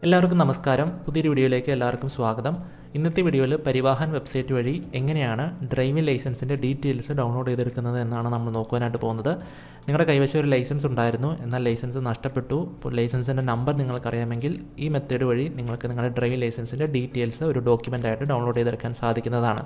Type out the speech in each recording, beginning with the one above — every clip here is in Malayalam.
എല്ലാവർക്കും നമസ്കാരം. പുതിയൊരു വീഡിയോയിലേക്ക് എല്ലാവർക്കും സ്വാഗതം. ഇന്നത്തെ വീഡിയോയിൽ പരിവാഹൻ വെബ്സൈറ്റ് വഴി എങ്ങനെയാണ് ഡ്രൈവിംഗ് ലൈസൻസിൻ്റെ ഡീറ്റെയിൽസ് ഡൗൺലോഡ് ചെയ്തെടുക്കുന്നത് എന്നാണ് നമ്മൾ നോക്കുവാനായിട്ട് പോകുന്നത്. നിങ്ങളുടെ കൈവശം ഒരു ലൈസൻസ് ഉണ്ടായിരുന്നു, എന്നാൽ ലൈസൻസ് നഷ്ടപ്പെട്ടു. ഇപ്പോൾ ലൈസൻസിൻ്റെ നമ്പർ നിങ്ങൾക്കറിയാമെങ്കിൽ ഈ മെത്തേഡ് വഴി നിങ്ങൾക്ക് നിങ്ങളുടെ ഡ്രൈവിംഗ് ലൈസൻസിൻ്റെ ഡീറ്റെയിൽസ് ഒരു ഡോക്യുമെൻ്റായിട്ട് ഡൗൺലോഡ് ചെയ്തെടുക്കാൻ സാധിക്കുന്നതാണ്.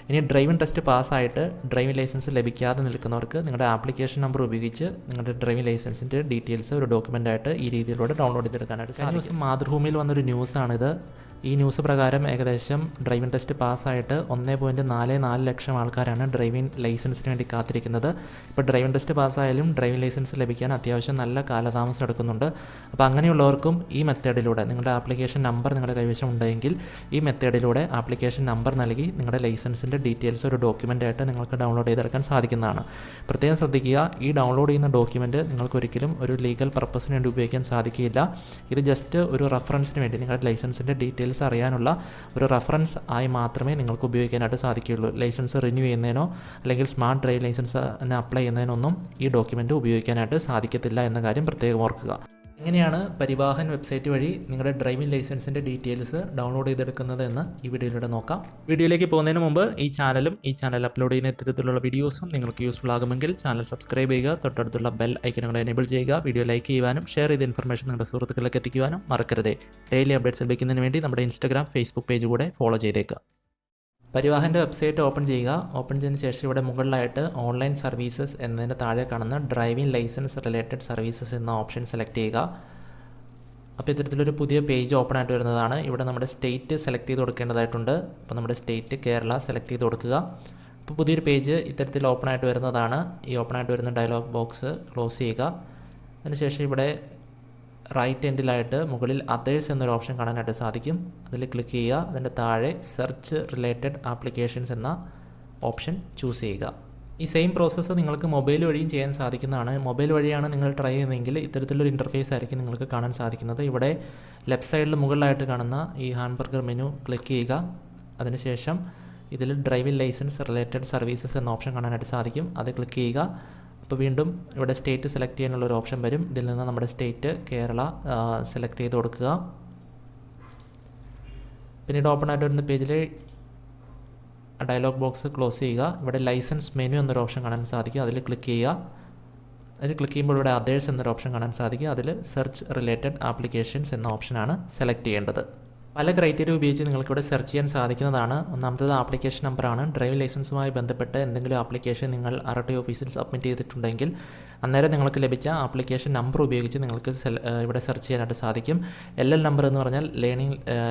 ഇനി ഡ്രൈവിംഗ് ടെസ്റ്റ് പാസ്സായിട്ട് ഡ്രൈവിംഗ് ലൈസൻസ് ലഭിക്കാതെ നിൽക്കുന്നവർക്ക് നിങ്ങളുടെ ആപ്ലിക്കേഷൻ നമ്പർ ഉപയോഗിച്ച് നിങ്ങളുടെ ഡ്രൈവിംഗ് ലൈസൻസിൻ്റെ ഡീറ്റെയിൽസ് ഒരു ഡോക്യുമെൻ്റായിട്ട് ഈ രീതിയിലൂടെ ഡൗൺലോഡ് ചെയ്തെടുക്കാനായിട്ട് സാധിക്കും. മാതൃഭൂമിയിൽ വന്നൊരു ന്യൂസാണിത്. ഈ ന്യൂസ് പ്രകാരം ഏകദേശം ഡ്രൈവിംഗ് ടെസ്റ്റ് പാസ്സായിട്ട് 1.44 ലക്ഷം ആൾക്കാരാണ് ഡ്രൈവിംഗ് ലൈസൻസിന് വേണ്ടി കാത്തിരിക്കുന്നത്. ഇപ്പോൾ ഡ്രൈവിംഗ് ടെസ്റ്റ് പാസ്സായാലും ഡ്രൈവിംഗ് ലൈസൻസ് ലഭിക്കാൻ അത്യാവശ്യം നല്ല കാലതാമസം എടുക്കുന്നുണ്ട്. അപ്പോൾ അങ്ങനെയുള്ളവർക്കും ഈ മെത്തേഡിലൂടെ നിങ്ങളുടെ ആപ്ലിക്കേഷൻ നമ്പർ നിങ്ങളുടെ കൈവശം ഉണ്ടെങ്കിൽ ഈ മെത്തേഡിലൂടെ ആപ്ലിക്കേഷൻ നമ്പർ നൽകി നിങ്ങളുടെ ലൈസൻസിൻ്റെ ഡീറ്റെയിൽസ് ഒരു ഡോക്യുമെൻ്റായിട്ട് നിങ്ങൾക്ക് ഡൗൺലോഡ് ചെയ്തെടുക്കാൻ സാധിക്കുന്നതാണ്. പ്രത്യേകം ശ്രദ്ധിക്കുക, ഈ ഡൗൺലോഡ് ചെയ്യുന്ന ഡോക്യുമെൻറ്റ് നിങ്ങൾക്ക് ഒരിക്കലും ഒരു ലീഗൽ പർപ്പസിന് വേണ്ടി ഉപയോഗിക്കാൻ സാധിക്കില്ല. ഇത് ജസ്റ്റ് ഒരു റെഫറൻസിന് വേണ്ടി നിങ്ങളുടെ ലൈസൻസിൻ്റെ ഡീറ്റെയിൽസ് അറിയാനുള്ള ഒരു റെഫറൻസ് ആയി മാത്രമേ നിങ്ങൾക്ക് ഉപയോഗിക്കാനായിട്ട് സാധിക്കുകയുള്ളൂ. ലൈസൻസ് റിന്യൂ ചെയ്യുന്നതിനോ അല്ലെങ്കിൽ സ്മാർട്ട് ഡ്രൈവ് ലൈസൻസിന് അപ്ലൈ ചെയ്യുന്നതിനൊന്നും ഈ ഡോക്യുമെൻ്റ് ഉപയോഗിക്കാനായിട്ട് സാധിക്കത്തില്ല എന്ന കാര്യം പ്രത്യേകം ഓർക്കുക. എങ്ങനെയാണ് പരിവാഹൻ വെബ്സൈറ്റ് വഴി നിങ്ങളുടെ ഡ്രൈവിംഗ് ലൈസൻസിൻ്റെ ഡീറ്റെയിൽസ് ഡൗൺലോഡ് ചെയ്തെടുക്കുന്നത് എന്ന് ഈ വീഡിയോയിലൂടെ നോക്കാം. വീഡിയോയിലേക്ക് പോകുന്നതിന് മുമ്പ് ഈ ചാനൽ അപ്ലോഡ് ചെയ്യുന്ന ഇത്തരത്തിലുള്ള വീഡിയോസും നിങ്ങൾക്ക് യൂസ്ഫുൾ ആകുമെങ്കിൽ ചാനൽ സബ്സ്ക്രൈബ് ചെയ്യുക, തൊട്ടടുത്തുള്ള ബെൽ ഐക്കണുകൾ എനേബിൾ ചെയ്യുക. വീഡിയോ ലൈക്ക് ചെയ്യുവാനും ഷെയർ ചെയ്ത ഇൻഫർമേഷൻ നിങ്ങളുടെ സുഹൃത്തുക്കളിലേക്ക് എത്തിക്കുവാനും മറക്കരുത്. ഡെയിലി അപ്ഡേറ്റ്സ് ലഭിക്കുന്നതിന് വേണ്ടി നമ്മുടെ ഇൻസ്റ്റാഗ്രാം, ഫേസ്ബുക്ക് പേജ് കൂടെ ഫോളോ ചെയ്തേക്കുക. പരിവാഹൻ്റെ വെബ്സൈറ്റ് ഓപ്പൺ ചെയ്യുക. ഓപ്പൺ ചെയ്തതിന് ശേഷം ഇവിടെ മുകളിലായിട്ട് ഓൺലൈൻ സർവീസസ് എന്നതിന് താഴെ കാണുന്ന ഡ്രൈവിംഗ് ലൈസൻസ് റിലേറ്റഡ് സർവീസസ് എന്ന ഓപ്ഷൻ സെലക്ട് ചെയ്യുക. അപ്പോൾ ഇത്തരത്തിലൊരു പുതിയ പേജ് ഓപ്പൺ ആയിട്ട് വരുന്നതാണ്. ഇവിടെ നമ്മുടെ സ്റ്റേറ്റ് സെലക്ട് ചെയ്ത് കൊടുക്കേണ്ടതായിട്ടുണ്ട്. അപ്പോൾ നമ്മുടെ സ്റ്റേറ്റ് കേരള സെലക്ട് ചെയ്ത് കൊടുക്കുക. അപ്പോൾ പുതിയൊരു പേജ് ഇത്തരത്തിൽ ഓപ്പൺ ആയിട്ട് വരുന്നതാണ്. ഈ ഓപ്പൺ ആയിട്ട് വരുന്ന ഡയലോഗ് ബോക്സ് ക്ലോസ് ചെയ്യുക. അതിനുശേഷം ഇവിടെ റൈറ്റ് എൻഡിലായിട്ട് മുകളിൽ അതേഴ്സ് എന്നൊരു ഓപ്ഷൻ കാണാനായിട്ട് സാധിക്കും. അതിൽ ക്ലിക്ക് ചെയ്യുക. അതിൻ്റെ താഴെ സെർച്ച് റിലേറ്റഡ് ആപ്ലിക്കേഷൻസ് എന്ന ഓപ്ഷൻ ചൂസ് ചെയ്യുക. ഈ സെയിം പ്രോസസ്സ് നിങ്ങൾക്ക് മൊബൈൽ വഴിയും ചെയ്യാൻ സാധിക്കുന്നതാണ്. മൊബൈൽ വഴിയാണ് നിങ്ങൾ ട്രൈ ചെയ്യുന്നതെങ്കിൽ ഇത്തരത്തിലൊരു ഇൻ്റർഫേസ് ആയിരിക്കും നിങ്ങൾക്ക് കാണാൻ സാധിക്കുന്നത്. ഇവിടെ ലെഫ്റ്റ് സൈഡിൽ മുകളിലായിട്ട് കാണുന്ന ഈ ഹാംബർഗർ മെനു ക്ലിക്ക് ചെയ്യുക. അതിനുശേഷം ഇതിൽ ഡ്രൈവിംഗ് ലൈസൻസ് റിലേറ്റഡ് സർവീസസ് എന്ന ഓപ്ഷൻ കാണാനായിട്ട് സാധിക്കും. അത് ക്ലിക്ക് ചെയ്യുക. അപ്പോൾ വീണ്ടും ഇവിടെ സ്റ്റേറ്റ് സെലക്ട് ചെയ്യാനുള്ളൊരു ഓപ്ഷൻ വരും. ഇതിൽ നിന്ന് നമ്മുടെ സ്റ്റേറ്റ് കേരള സെലക്ട് ചെയ്ത് കൊടുക്കുക. പിന്നീട് ഓപ്പൺ ആയിട്ട് വരുന്ന പേജിൽ ഡയലോഗ് ബോക്സ് ക്ലോസ് ചെയ്യുക. ഇവിടെ ലൈസൻസ് മെനു എന്നൊരു ഓപ്ഷൻ കാണാൻ സാധിക്കും. അതിൽ ക്ലിക്ക് ചെയ്യുക. അതിൽ ക്ലിക്ക് ചെയ്യുമ്പോൾ ഇവിടെ അതേഴ്സ് എന്നൊരു ഓപ്ഷൻ കാണാൻ സാധിക്കും. അതിൽ സെർച്ച് റിലേറ്റഡ് ആപ്ലിക്കേഷൻസ് എന്ന ഓപ്ഷനാണ് സെലക്ട് ചെയ്യേണ്ടത്. പല ക്രൈറ്റീരിയ ഉപയോഗിച്ച് നിങ്ങൾക്കിവിടെ സെർച്ച് ചെയ്യാൻ സാധിക്കുന്നതാണ്. ഒന്നാമത്തേത് ആപ്ലിക്കേഷൻ നമ്പറാണ്. ഡ്രൈവിംഗ് ലൈസൻസുമായി ബന്ധപ്പെട്ട് എന്തെങ്കിലും ആപ്ലിക്കേഷൻ നിങ്ങൾ RTO ഓഫീസിൽ സബ്മിറ്റ് ചെയ്തിട്ടുണ്ടെങ്കിൽ അന്നേരം നിങ്ങൾക്ക് ലഭിച്ച ആപ്ലിക്കേഷൻ നമ്പർ ഉപയോഗിച്ച് നിങ്ങൾക്ക് ഇവിടെ സെർച്ച് ചെയ്യാനായിട്ട് സാധിക്കും. LL നമ്പർ എന്ന് പറഞ്ഞാൽ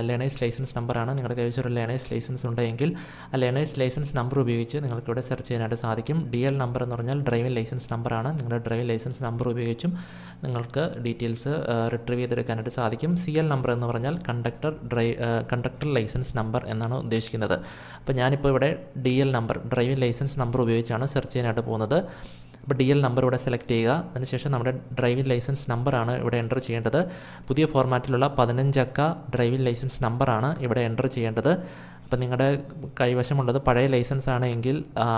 ലേണേഴ്സ് ലൈസൻസ് നമ്പറാണ്. നിങ്ങളുടെ കൈവശം ഒരു ലേണേഴ്സ് ലൈസൻസ് ഉണ്ടെങ്കിൽ ആ ലേണേഴ്സ് ലൈസൻസ് നമ്പർ ഉപയോഗിച്ച് നിങ്ങൾക്കിവിടെ സെർച്ച് ചെയ്യാനായിട്ട് സാധിക്കും. DL നമ്പർ എന്ന് പറഞ്ഞാൽ ഡ്രൈവിംഗ് ലൈസൻസ് നമ്പറാണ്. നിങ്ങളുടെ ഡ്രൈവിംഗ് ലൈസൻസ് നമ്പർ ഉപയോഗിച്ചും നിങ്ങൾക്ക് ഡീറ്റെയിൽസ് റിട്രീവ് ചെയ്തെടുക്കാനായിട്ട് സാധിക്കും. CL നമ്പർ എന്ന് പറഞ്ഞാൽ കണ്ടക്ടർ ലൈസൻസ് നമ്പർ എന്നാണ് ഉദ്ദേശിക്കുന്നത്. അപ്പോൾ ഞാനിപ്പോൾ ഇവിടെ DL number driving licence number ഉപയോഗിച്ചാണ് സെർച്ച് ചെയ്യാനായിട്ട് പോകുന്നത്. അപ്പോൾ DL നമ്പർ ഇവിടെ സെലക്ട് ചെയ്യുക. അതിനുശേഷം നമ്മുടെ ഡ്രൈവിംഗ് ലൈസൻസ് നമ്പറാണ് ഇവിടെ എൻ്റർ ചെയ്യേണ്ടത്. പുതിയ ഫോർമാറ്റിലുള്ള 15 അക്ക ഡ്രൈവിംഗ് ലൈസൻസ് നമ്പറാണ് ഇവിടെ എൻ്റർ ചെയ്യേണ്ടത്. അപ്പോൾ നിങ്ങളുടെ കൈവശമുള്ളത് പഴയ ലൈസൻസ് ആണ് എങ്കിൽ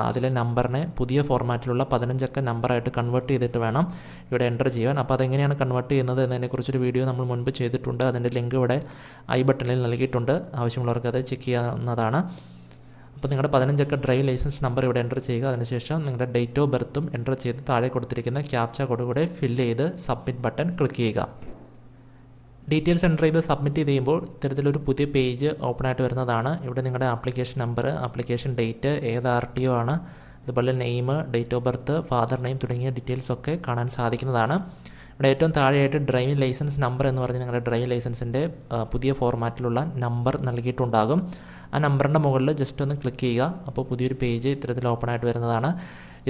അതിലെ നമ്പറിനെ പുതിയ ഫോർമാറ്റിലുള്ള 15 അക്ക നമ്പറായിട്ട് കൺവേർട്ട് ചെയ്തിട്ട് വേണം ഇവിടെ എൻ്റർ ചെയ്യാൻ. അപ്പോൾ അതെങ്ങനെയാണ് കൺവേർട്ട് ചെയ്യുന്നത് എന്നതിനെക്കുറിച്ചൊരു വീഡിയോ നമ്മൾ മുൻപ് ചെയ്തിട്ടുണ്ട്. അതിൻ്റെ ലിങ്ക് ഇവിടെ ഐ ബട്ടണിൽ നൽകിയിട്ടുണ്ട്. ആവശ്യമുള്ളവർക്ക് അത് ചെക്ക് ചെയ്യാവുന്നതാണ്. അപ്പോൾ നിങ്ങളുടെ 15 അക്ക ഡ്രൈവ് ലൈസൻസ് നമ്പർ ഇവിടെ എൻ്റർ ചെയ്യുക. അതിനുശേഷം നിങ്ങളുടെ ഡേറ്റ് ഓഫ് ബർത്തും എൻ്റർ ചെയ്ത് താഴെ കൊടുത്തിരിക്കുന്ന ക്യാപ്ച കോഡ് കൂടെ ഫില്ല് ചെയ്ത് സബ്മിറ്റ് ബട്ടൺ ക്ലിക്ക് ചെയ്യുക. ഡീറ്റെയിൽസ് എൻ്റർ ചെയ്ത് സബ്മിറ്റ് ചെയ്യുമ്പോൾ ഇത്തരത്തിലൊരു പുതിയ പേജ് ഓപ്പൺ ആയിട്ട് വരുന്നതാണ്. ഇവിടെ നിങ്ങളുടെ ആപ്ലിക്കേഷൻ നമ്പർ, ആപ്ലിക്കേഷൻ ഡേറ്റ്, ഏത് RTO ആണ്, അതുപോലെ name, date of birth, father name തുടങ്ങിയ ഡീറ്റെയിൽസ് ഒക്കെ കാണാൻ സാധിക്കുന്നതാണ്. ഇവിടെ ഏറ്റവും താഴെയായിട്ട് ഡ്രൈവിംഗ് ലൈസൻസ് നമ്പർ എന്ന് പറഞ്ഞ് നിങ്ങളുടെ ഡ്രൈവിംഗ് ലൈസൻസിൻ്റെ പുതിയ ഫോർമാറ്റിലുള്ള നമ്പർ നൽകിയിട്ടുണ്ടാകും. ആ നമ്പറിൻ്റെ മുകളിൽ ജസ്റ്റ് ഒന്ന് ക്ലിക്ക് ചെയ്യുക. അപ്പോൾ പുതിയൊരു പേജ് ഇത്തരത്തിൽ ഓപ്പൺ ആയിട്ട് വരുന്നതാണ്.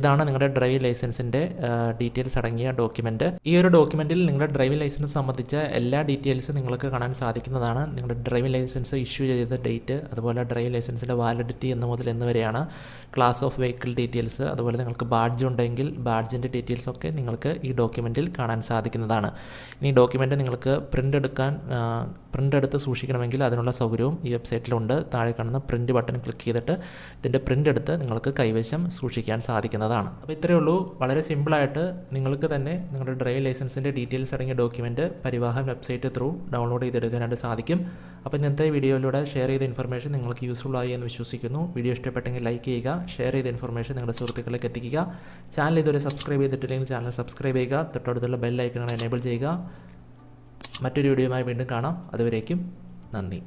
ഇതാണ് നിങ്ങളുടെ ഡ്രൈവിംഗ് ലൈസൻസിൻ്റെ ഡീറ്റെയിൽസ് അടങ്ങിയ ഡോക്യുമെൻറ്റ്. ഈ ഒരു ഡോക്യുമെൻറ്റിൽ നിങ്ങളുടെ ഡ്രൈവിംഗ് ലൈസൻസ് സംബന്ധിച്ച എല്ലാ ഡീറ്റെയിൽസും നിങ്ങൾക്ക് കാണാൻ സാധിക്കുന്നതാണ്. നിങ്ങളുടെ ഡ്രൈവിംഗ് ലൈസൻസ് ഇഷ്യൂ ചെയ്ത ഡേറ്റ്, അതുപോലെ ഡ്രൈവിംഗ് ലൈസൻസിൻ്റെ വാലിഡിറ്റി എന്ന് മുതൽ എന്ന് വരെയാണ്, ക്ലാസ് ഓഫ് വെഹിക്കിൾ ഡീറ്റെയിൽസ്, അതുപോലെ നിങ്ങൾക്ക് ബാഡ്ജ് ഉണ്ടെങ്കിൽ ബാഡ്ജിൻ്റെ ഡീറ്റെയിൽസ് ഒക്കെ നിങ്ങൾക്ക് ഈ ഡോക്യുമെൻറ്റിൽ കാണാൻ സാധിക്കുന്നതാണ്. ഇനി ഡോക്യുമെൻറ്റ് നിങ്ങൾക്ക് പ്രിൻ്റ് എടുത്ത് സൂക്ഷിക്കണമെങ്കിൽ അതിനുള്ള സൗകര്യവും ഈ വെബ്സൈറ്റിലുണ്ട്. താഴെ കാണുന്ന പ്രിൻ്റ് ബട്ടൺ ക്ലിക്ക് ചെയ്തിട്ട് ഇതിൻ്റെ പ്രിൻ്റ് എടുത്ത് നിങ്ങൾക്ക് കൈവശം സൂക്ഷിക്കാൻ സാധിക്കുന്നതാണ്. ലഭിക്കുന്നതാണ്. അപ്പോൾ ഇത്രയേ ഉള്ളൂ. വളരെ സിമ്പിളായിട്ട് നിങ്ങൾക്ക് തന്നെ നിങ്ങളുടെ ഡ്രൈവിംഗ് ലൈസൻസിൻ്റെ ഡീറ്റെയിൽസ് അടങ്ങിയ document Parivahan website through download ചെയ്തെടുക്കാനായിട്ട് സാധിക്കും. അപ്പോൾ ഇന്നത്തെ വീഡിയോയിലൂടെ ഷെയർ ചെയ്ത ഇൻഫർമേഷൻ നിങ്ങൾക്ക് യൂസ്ഫുൾ ആയി എന്ന് വിശ്വസിക്കുന്നു. വീഡിയോ ഇഷ്ടപ്പെട്ടെങ്കിൽ ലൈക്ക് ചെയ്യുക, ഷെയർ ചെയ്ത ഇൻഫർമേഷൻ നിങ്ങളുടെ സുഹൃത്തുക്കളിലേക്ക് എത്തിക്കുക. ചാനൽ ഇതുവരെ സബ്സ്ക്രൈബ് ചെയ്തിട്ടില്ലെങ്കിൽ ചാനൽ സബ്സ്ക്രൈബ് ചെയ്യുക, തൊട്ടടുത്തുള്ള ബെൽ ഐക്കൺ എനേബിൾ ചെയ്യുക. മറ്റൊരു വീഡിയോയുമായി വീണ്ടും കാണാം. അതുവരേക്കും നന്ദി.